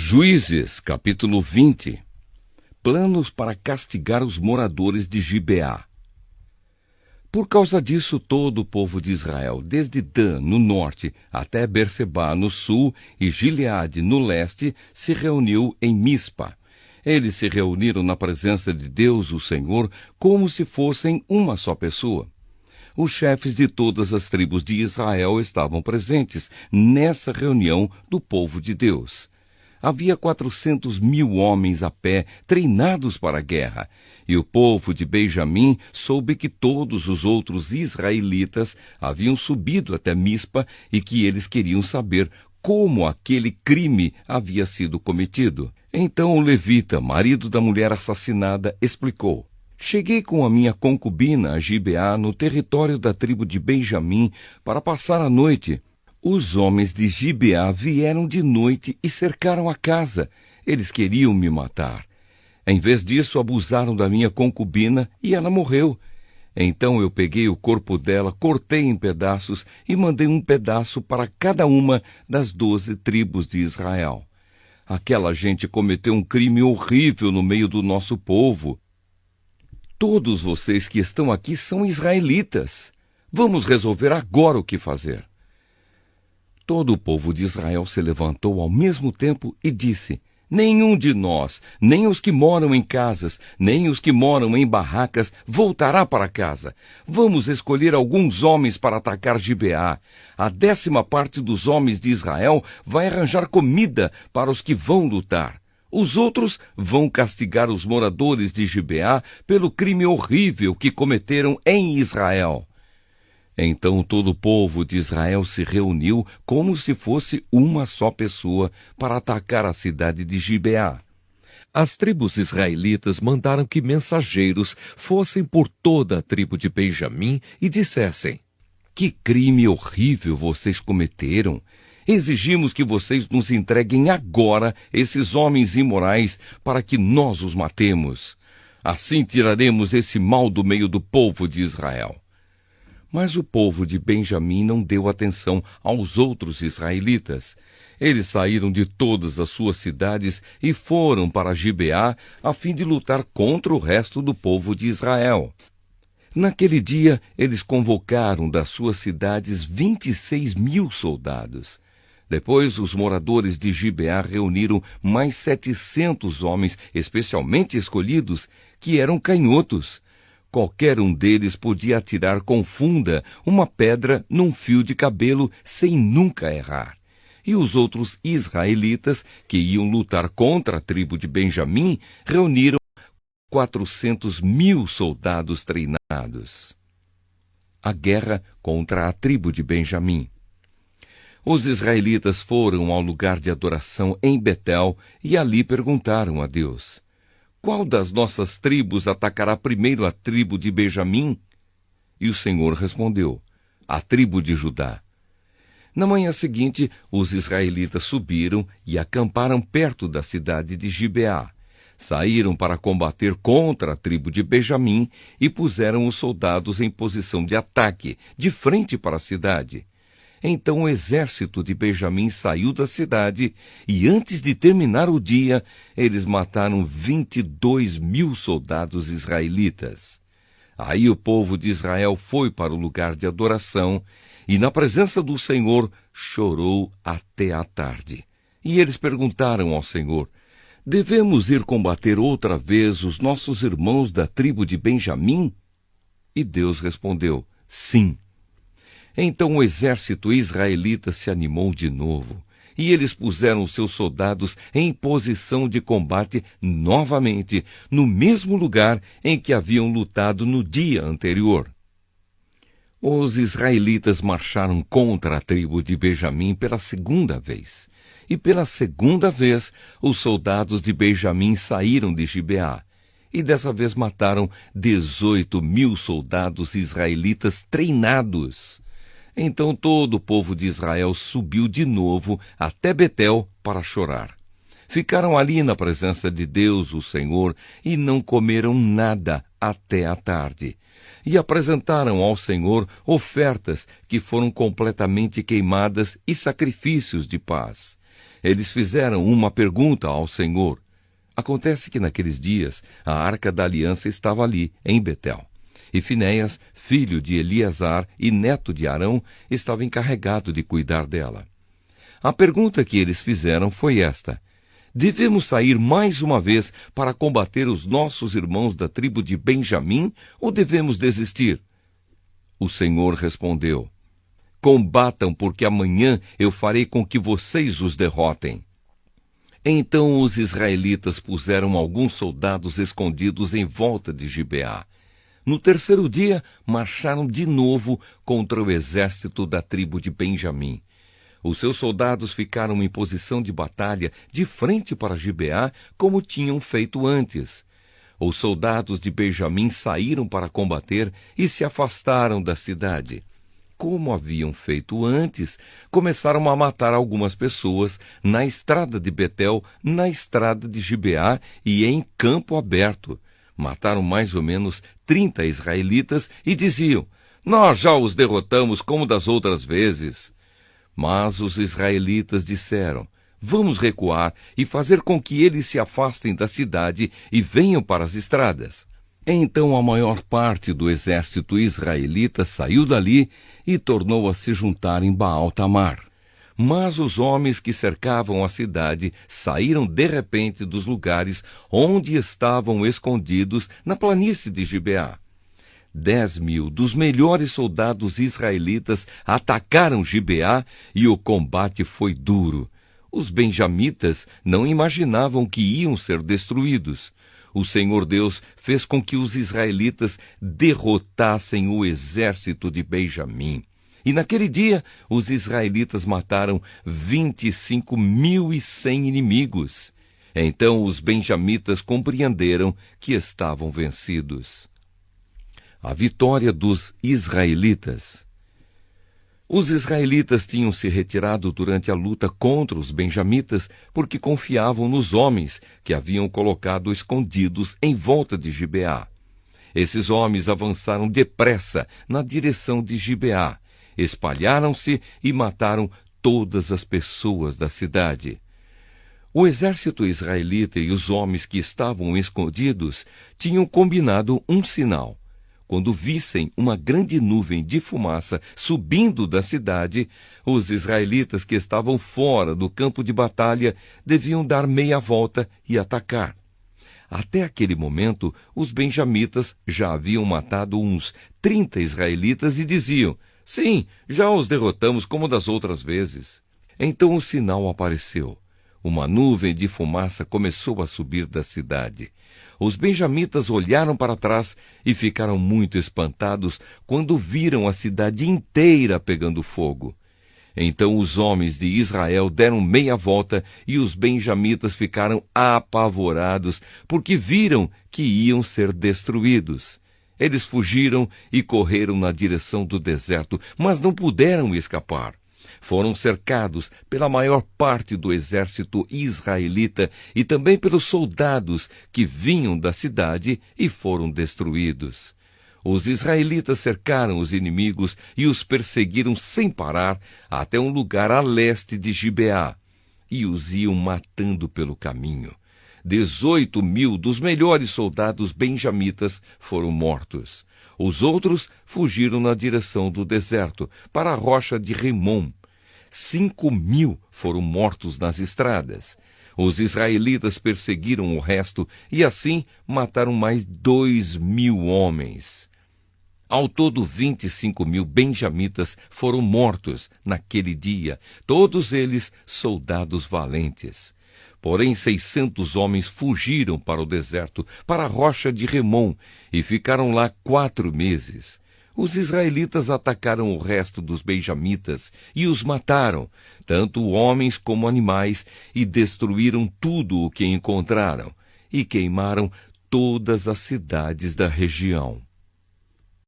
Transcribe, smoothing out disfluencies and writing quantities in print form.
Juízes, capítulo 20. Planos para castigar os moradores de Gibeá. Por causa disso, todo o povo de Israel, desde Dan, no norte, até Berseba, no sul, e Gileade, no leste, se reuniu em Mispa. Eles se reuniram na presença de Deus, o Senhor, como se fossem uma só pessoa. Os chefes de todas as tribos de Israel estavam presentes nessa reunião do povo de Deus. Havia 400.000 homens a pé, treinados para a guerra, e o povo de Benjamim soube que todos os outros israelitas haviam subido até Mispa e que eles queriam saber como aquele crime havia sido cometido. Então o levita, marido da mulher assassinada, explicou: Cheguei com a minha concubina a Gibeá, no território da tribo de Benjamim, para passar a noite. Os homens de Gibeá vieram de noite e cercaram a casa. Eles queriam me matar. Em vez disso, abusaram da minha concubina e ela morreu. Então eu peguei o corpo dela, cortei em pedaços e mandei um pedaço para cada uma das 12 tribos de Israel. Aquela gente cometeu um crime horrível no meio do nosso povo. Todos vocês que estão aqui são israelitas. Vamos resolver agora o que fazer. Todo o povo de Israel se levantou ao mesmo tempo e disse: Nenhum de nós, nem os que moram em casas, nem os que moram em barracas, voltará para casa. Vamos escolher alguns homens para atacar Gibeá. A 10ª parte dos homens de Israel vai arranjar comida para os que vão lutar. Os outros vão castigar os moradores de Gibeá pelo crime horrível que cometeram em Israel. Então todo o povo de Israel se reuniu como se fosse uma só pessoa para atacar a cidade de Gibeá. As tribos israelitas mandaram que mensageiros fossem por toda a tribo de Benjamim e dissessem: Que crime horrível vocês cometeram! Exigimos que vocês nos entreguem agora esses homens imorais para que nós os matemos. Assim tiraremos esse mal do meio do povo de Israel. Mas o povo de Benjamim não deu atenção aos outros israelitas. Eles saíram de todas as suas cidades e foram para Gibeá a fim de lutar contra o resto do povo de Israel. Naquele dia, eles convocaram das suas cidades 26.000 soldados. Depois, os moradores de Gibeá reuniram mais 700 homens especialmente escolhidos, que eram canhotos. Qualquer um deles podia atirar com funda uma pedra num fio de cabelo sem nunca errar. E os outros israelitas, que iam lutar contra a tribo de Benjamim, reuniram 400.000 soldados treinados. A guerra contra a tribo de Benjamim. Os israelitas foram ao lugar de adoração em Betel e ali perguntaram a Deus: Qual das nossas tribos atacará primeiro a tribo de Benjamim? E o Senhor respondeu: A tribo de Judá. Na manhã seguinte, os israelitas subiram e acamparam perto da cidade de Gibeá. Saíram para combater contra a tribo de Benjamim e puseram os soldados em posição de ataque, de frente para a cidade. Então o exército de Benjamim saiu da cidade e, antes de terminar o dia, eles mataram 22.000 soldados israelitas. Aí o povo de Israel foi para o lugar de adoração e, na presença do Senhor, chorou até a tarde. E eles perguntaram ao Senhor: Devemos ir combater outra vez os nossos irmãos da tribo de Benjamim? E Deus respondeu: Sim. Então o exército israelita se animou de novo, e eles puseram seus soldados em posição de combate novamente, no mesmo lugar em que haviam lutado no dia anterior. Os israelitas marcharam contra a tribo de Benjamim pela 2ª vez, e pela 2ª vez os soldados de Benjamim saíram de Gibeá, e dessa vez mataram 18.000 soldados israelitas treinados. Então todo o povo de Israel subiu de novo até Betel para chorar. Ficaram ali na presença de Deus, o Senhor, e não comeram nada até a tarde. E apresentaram ao Senhor ofertas que foram completamente queimadas e sacrifícios de paz. Eles fizeram uma pergunta ao Senhor. Acontece que naqueles dias a Arca da Aliança estava ali, em Betel. E Finéias, filho de Eleazar e neto de Arão, estava encarregado de cuidar dela. A pergunta que eles fizeram foi esta: devemos sair mais uma vez para combater os nossos irmãos da tribo de Benjamim ou devemos desistir? O Senhor respondeu: combatam, porque amanhã eu farei com que vocês os derrotem. Então os israelitas puseram alguns soldados escondidos em volta de Gibeá. No terceiro dia, marcharam de novo contra o exército da tribo de Benjamim. Os seus soldados ficaram em posição de batalha de frente para Gibeá, como tinham feito antes. Os soldados de Benjamim saíram para combater e se afastaram da cidade. Como haviam feito antes, começaram a matar algumas pessoas na estrada de Betel, na estrada de Gibeá e em campo aberto. Mataram mais ou menos 30 israelitas e diziam: nós já os derrotamos como das outras vezes. Mas os israelitas disseram: vamos recuar e fazer com que eles se afastem da cidade e venham para as estradas. Então a maior parte do exército israelita saiu dali e tornou a se juntar em Baal-Tamar. Mas os homens que cercavam a cidade saíram de repente dos lugares onde estavam escondidos na planície de Gibeá. 10.000 dos melhores soldados israelitas atacaram Gibeá e o combate foi duro. Os benjamitas não imaginavam que iam ser destruídos. O Senhor Deus fez com que os israelitas derrotassem o exército de Benjamim. E naquele dia, os israelitas mataram 25.100 inimigos. Então os benjamitas compreenderam que estavam vencidos. A vitória dos israelitas. Os israelitas tinham se retirado durante a luta contra os benjamitas porque confiavam nos homens que haviam colocado escondidos em volta de Gibeá. Esses homens avançaram depressa na direção de Gibeá, espalharam-se e mataram todas as pessoas da cidade. O exército israelita e os homens que estavam escondidos tinham combinado um sinal. Quando vissem uma grande nuvem de fumaça subindo da cidade, os israelitas que estavam fora do campo de batalha deviam dar meia volta e atacar. Até aquele momento, os benjamitas já haviam matado uns 30 israelitas e diziam: sim, já os derrotamos como das outras vezes. Então o sinal apareceu. Uma nuvem de fumaça começou a subir da cidade. Os benjamitas olharam para trás e ficaram muito espantados quando viram a cidade inteira pegando fogo. Então os homens de Israel deram meia volta e os benjamitas ficaram apavorados porque viram que iam ser destruídos. Eles fugiram e correram na direção do deserto, mas não puderam escapar. Foram cercados pela maior parte do exército israelita e também pelos soldados que vinham da cidade e foram destruídos. Os israelitas cercaram os inimigos e os perseguiram sem parar até um lugar a leste de Gibeá, e os iam matando pelo caminho. 18.000 dos melhores soldados benjamitas foram mortos. Os outros fugiram na direção do deserto, para a rocha de Rimom. 5.000 foram mortos nas estradas. Os israelitas perseguiram o resto e assim mataram mais 2.000 homens. Ao todo, 25.000 benjamitas foram mortos naquele dia, todos eles soldados valentes. Porém, 600 homens fugiram para o deserto, para a rocha de Rimom, e ficaram lá 4 meses. Os israelitas atacaram o resto dos benjamitas e os mataram, tanto homens como animais, e destruíram tudo o que encontraram, e queimaram todas as cidades da região.